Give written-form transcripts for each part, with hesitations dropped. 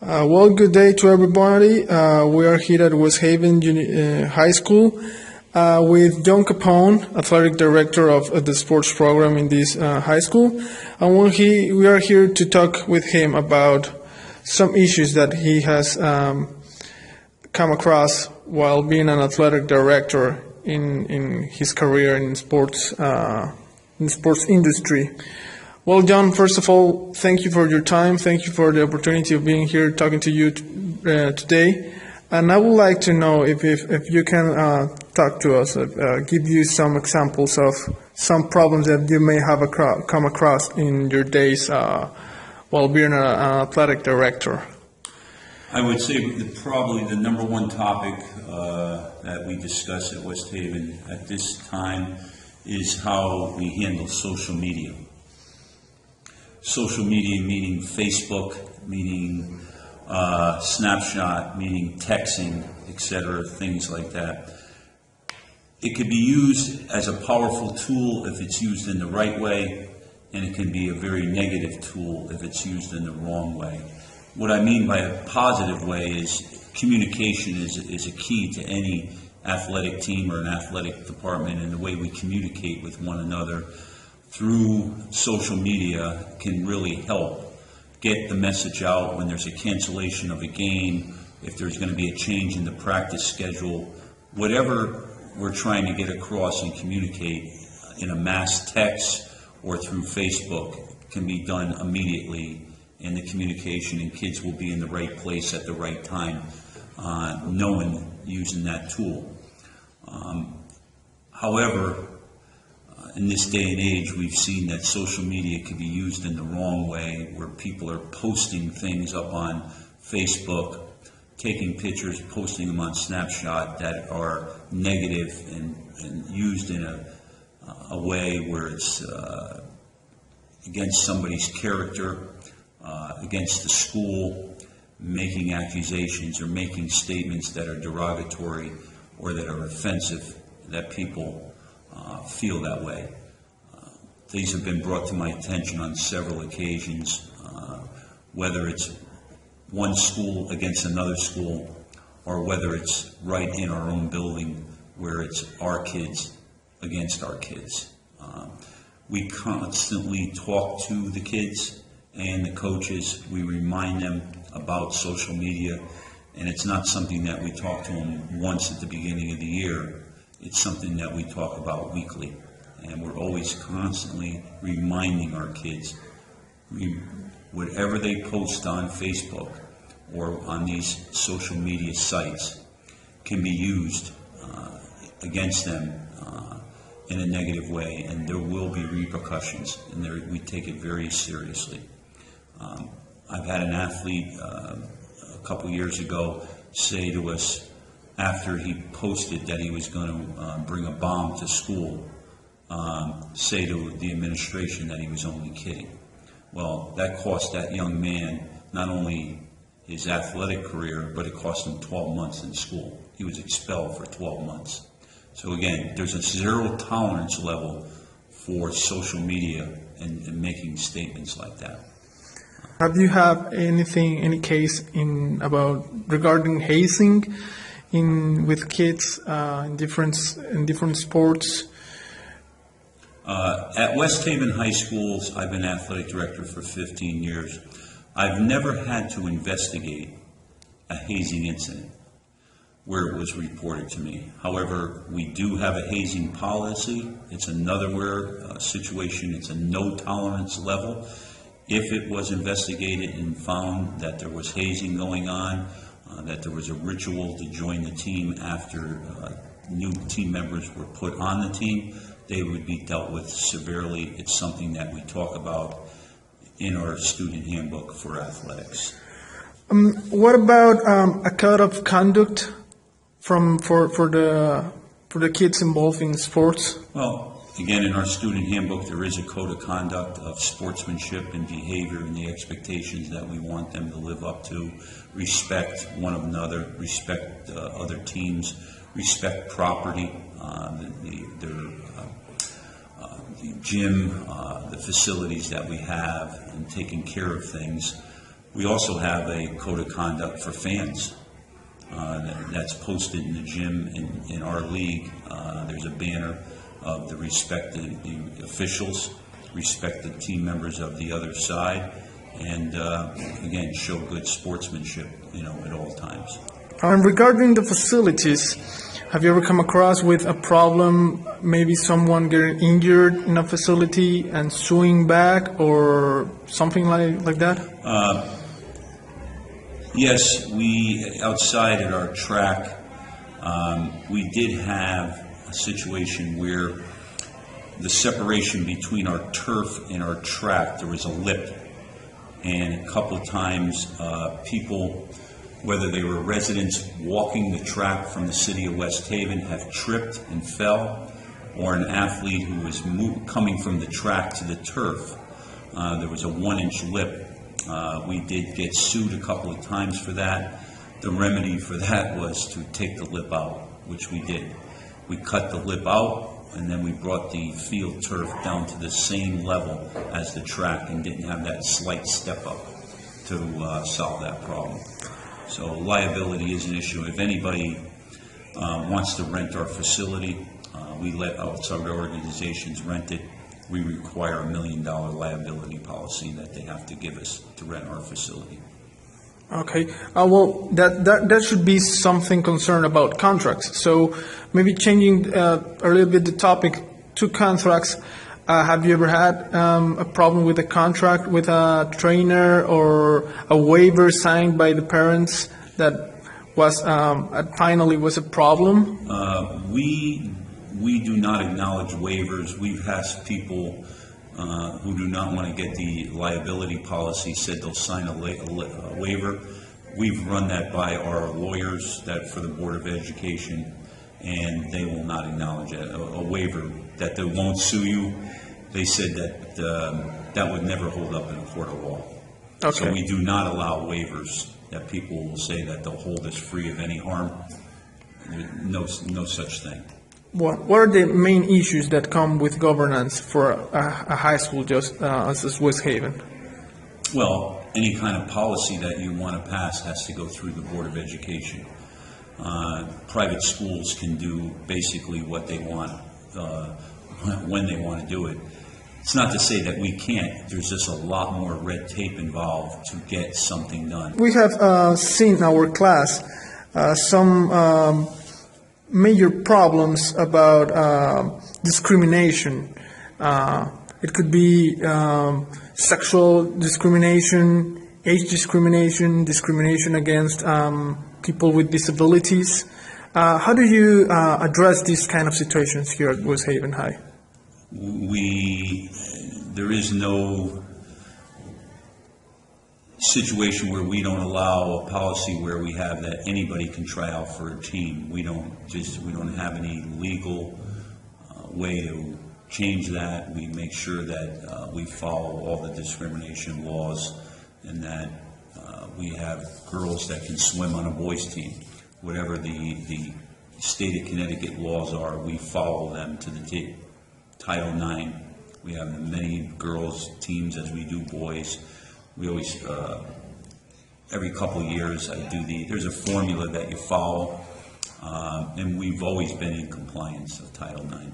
Good day to everybody. We are here at West Haven High School with John Capone, athletic director of the sports program in this high school. And we are here to talk with him about some issues that he has come across while being an athletic director in his career in sports industry. Well, John, first of all, thank you for your time. Thank you for the opportunity of being here talking to you today. And I would like to know if you can talk to us, give you some examples of some problems that you may have come across in your days while being an athletic director. I would say probably the number one topic that we discuss at West Haven at this time is how we handle social media. Social media meaning Facebook, meaning Snapchat, meaning texting, etc., things like that. It could be used as a powerful tool if it's used in the right way, and it can be a very negative tool if it's used in the wrong way. What I mean by a positive way is communication is a key to any athletic team or an athletic department, and the way we communicate with one another through social media can really help get the message out when there's a cancellation of a game, if there's going to be a change in the practice schedule, whatever we're trying to get across and communicate in a mass text or through Facebook can be done immediately, and the communication and kids will be in the right place at the right time, using that tool. However, in this day and age, we've seen that social media can be used in the wrong way, where people are posting things up on Facebook, taking pictures, posting them on Snapchat that are negative and used in a way where it's against somebody's character, against the school, making accusations or making statements that are derogatory or that are offensive, that people feel that way. These have been brought to my attention on several occasions, whether it's one school against another school, or whether it's right in our own building where it's our kids against our kids. We constantly talk to the kids and the coaches. We remind them about social media, and it's not something that we talk to them once at the beginning of the year. It's something that we talk about weekly, and we're always constantly reminding our kids, whatever they post on Facebook or on these social media sites can be used against them in a negative way, and there will be repercussions, and we take it very seriously. I've had an athlete a couple years ago say to us, after he posted that he was going to bring a bomb to school, say to the administration that he was only kidding. Well, that cost that young man not only his athletic career, but it cost him 12 months in school. He was expelled for 12 months. So again, there's a zero tolerance level for social media and making statements like that. Have you had any case regarding hazing with kids in different sports? At West Haven High Schools, I've been athletic director for 15 years. I've never had to investigate a hazing incident where it was reported to me. However, we do have a hazing policy. It's another situation. It's a no tolerance level. If it was investigated and found that there was hazing going on, that there was a ritual to join the team after new team members were put on the team, they would be dealt with severely. It's something that we talk about in our student handbook for athletics. What about a code of conduct for the kids involved in sports? Well, again, in our student handbook, there is a code of conduct of sportsmanship and behavior and the expectations that we want them to live up to. Respect one another, respect other teams, respect property, the gym, the facilities that we have, and taking care of things. We also have a code of conduct for fans that's posted in the gym in our league. There's a banner of the officials, respect the team members of the other side, and again, show good sportsmanship, at all times. Regarding the facilities, have you ever come across with a problem, maybe someone getting injured in a facility and suing back or something like that? Yes, we, outside at our track, we did have a situation where the separation between our turf and our track, there was a lip. And a couple of times, people, whether they were residents walking the track from the city of West Haven, have tripped and fell, or an athlete who was coming from the track to the turf. There was a 1-inch lip. We did get sued a couple of times for that. The remedy for that was to take the lip out, which we did. We cut the lip out, and then we brought the field turf down to the same level as the track and didn't have that slight step up to solve that problem. So liability is an issue. If anybody wants to rent our facility, we let outside organizations rent it. We require $1 million liability policy that they have to give us to rent our facility. Okay. Well, that should be something concerned about contracts. So maybe changing a little bit the topic to contracts. Have you ever had a problem with a contract with a trainer or a waiver signed by the parents that was finally was a problem? We do not acknowledge waivers. We've asked people who do not want to get the liability policy said they'll sign a waiver. We've run that by our lawyers for the Board of Education, and they will not acknowledge a waiver that they won't sue you. They said that that would never hold up in a court of law. Okay. So we do not allow waivers that people will say that they'll hold us free of any harm. No such thing. What are the main issues that come with governance for a high school just as West Haven? Well, any kind of policy that you want to pass has to go through the Board of Education. Private schools can do basically what they want when they want to do it. It's not to say that we can't. There's just a lot more red tape involved to get something done. We have seen in our class some major problems about discrimination. It could be sexual discrimination, age discrimination, discrimination against people with disabilities. How do you address these kind of situations here at West Haven High? There is no situation where we don't allow a policy where we have that anybody can try out for a team. We don't have any legal way to change that. We make sure that we follow all the discrimination laws, and that we have girls that can swim on a boys team. Whatever the state of Connecticut laws are, we follow them to the T. Title IX, we have many girls teams as we do boys. We always, every couple of years, there's a formula that you follow, and we've always been in compliance of Title IX.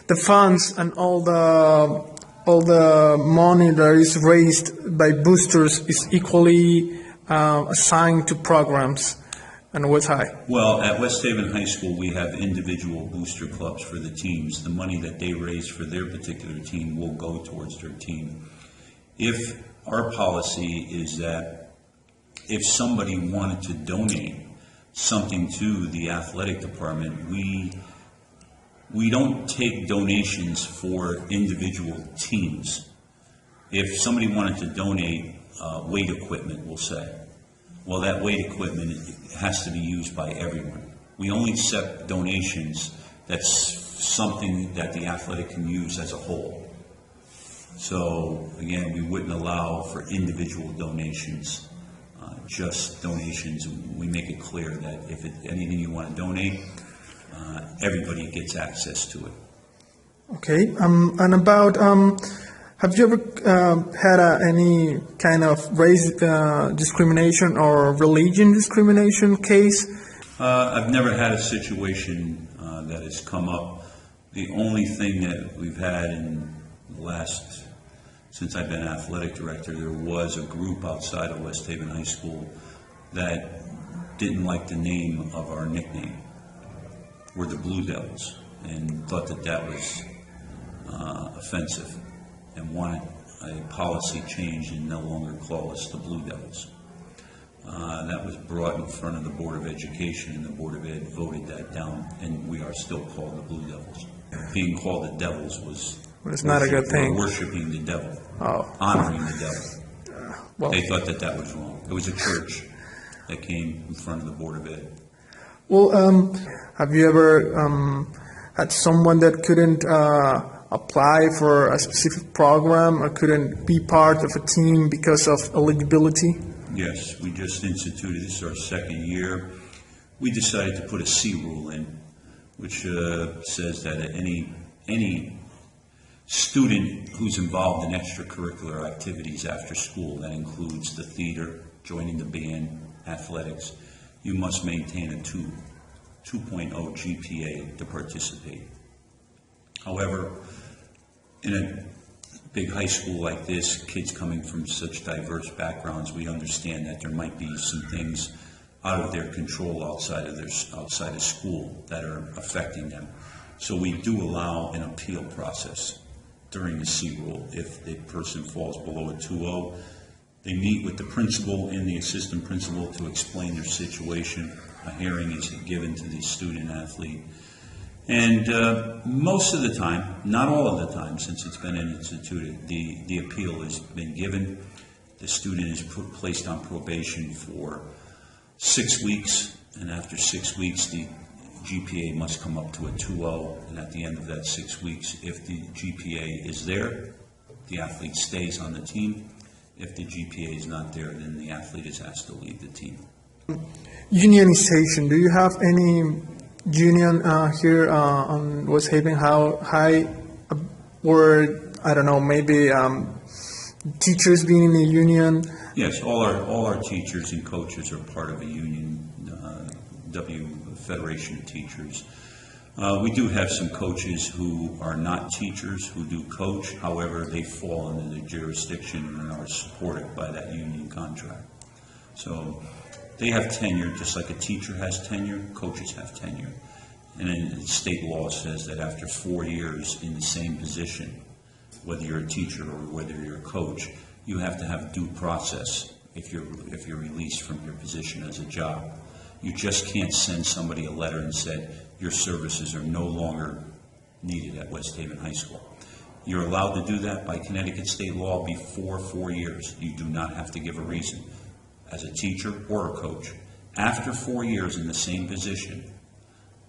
The funds and all the money that is raised by boosters is equally assigned to programs. And West High? Well, at West Haven High School, we have individual booster clubs for the teams. The money that they raise for their particular team will go towards their team. If our policy is that if somebody wanted to donate something to the athletic department, we don't take donations for individual teams. If somebody wanted to donate weight equipment, we'll say, well, that weight equipment has to be used by everyone. We only accept donations that's something that the athletic can use as a whole. So, again, we wouldn't allow for individual donations, just donations. We make it clear that if anything you want to donate, everybody gets access to it. Okay, and about, Have you ever had any kind of race discrimination or religion discrimination case? I've never had a situation that has come up. The only thing that we've had in the last, since I've been athletic director, there was a group outside of West Haven High School that didn't like the name of our nickname. We're the Blue Devils, and thought that that was offensive, and wanted a policy change and no longer call us the Blue Devils. That was brought in front of the Board of Education, and the Board of Ed voted that down, and we are still called the Blue Devils. Being called the Devils was not a good thing. Worshiping the devil, honoring the devil. Well, they thought that that was wrong. It was a church that came in front of the Board of Ed. Well, have you ever had someone that couldn't apply for a specific program or couldn't be part of a team because of eligibility? Yes, we just instituted, this is our second year. We decided to put a C rule in, which says that any student who's involved in extracurricular activities after school, that includes the theater, joining the band, athletics, you must maintain a 2.0 GPA to participate. However, in a big high school like this, kids coming from such diverse backgrounds, we understand that there might be some things out of their control outside of school that are affecting them. So we do allow an appeal process during the C rule. If the person falls below a 2.0, they meet with the principal and the assistant principal to explain their situation. A hearing is given to the student athlete. And most of the time, not all of the time, since it's been instituted, the appeal has been given. The student is placed on probation for 6 weeks, and after 6 weeks, the GPA must come up to a 2.0, and at the end of that 6 weeks, if the GPA is there, the athlete stays on the team. If the GPA is not there, then the athlete is asked to leave the team. Unionization. Do you have any union here on West Haven High, or I don't know, maybe teachers being in a union? Yes, all our teachers and coaches are part of a union, Federation of Teachers. We do have some coaches who are not teachers who do coach. However, they fall under the jurisdiction and are supported by that union contract. So they have tenure, just like a teacher has tenure, coaches have tenure. And then state law says that after 4 years in the same position, whether you're a teacher or whether you're a coach, you have to have due process if you're released from your position as a job. You just can't send somebody a letter and say, your services are no longer needed at West Haven High School. You're allowed to do that by Connecticut state law before 4 years. You do not have to give a reason as a teacher or a coach. After 4 years in the same position,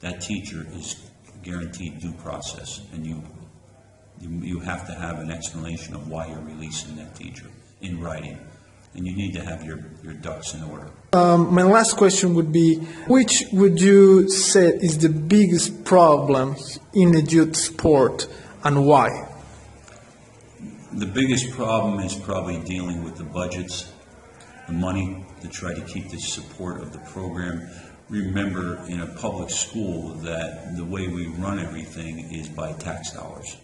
that teacher is guaranteed due process, and you have to have an explanation of why you're releasing that teacher in writing, and you need to have your ducks in order. My last question would be, which would you say is the biggest problem in the youth sport, and why? The biggest problem is probably dealing with the budgets, the money to try to keep the support of the program. Remember, in a public school, that the way we run everything is by tax dollars.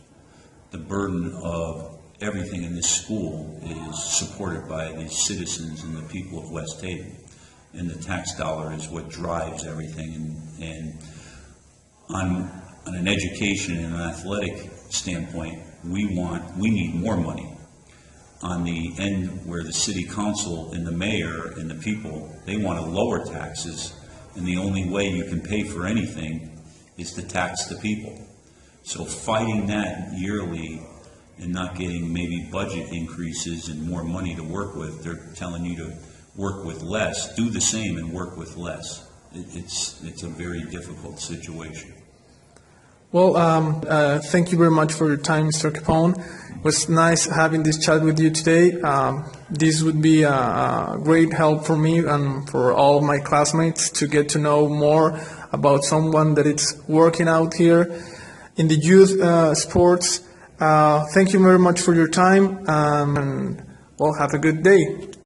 The burden of everything in this school is supported by the citizens and the people of West Haven. And the tax dollar is what drives everything. And on an education and an athletic standpoint, we need more money. On the end where the city council and the mayor and the people, they want to lower taxes, and the only way you can pay for anything is to tax the people. So fighting that yearly and not getting maybe budget increases and more money to work with, they're telling you to work with less, do the same and work with less. It's a very difficult situation. Well, thank you very much for your time, Mr. Capone. It was nice having this chat with you today. This would be a great help for me and for all my classmates to get to know more about someone that is working out here in the youth sports. Thank you very much for your time, and well, have a good day.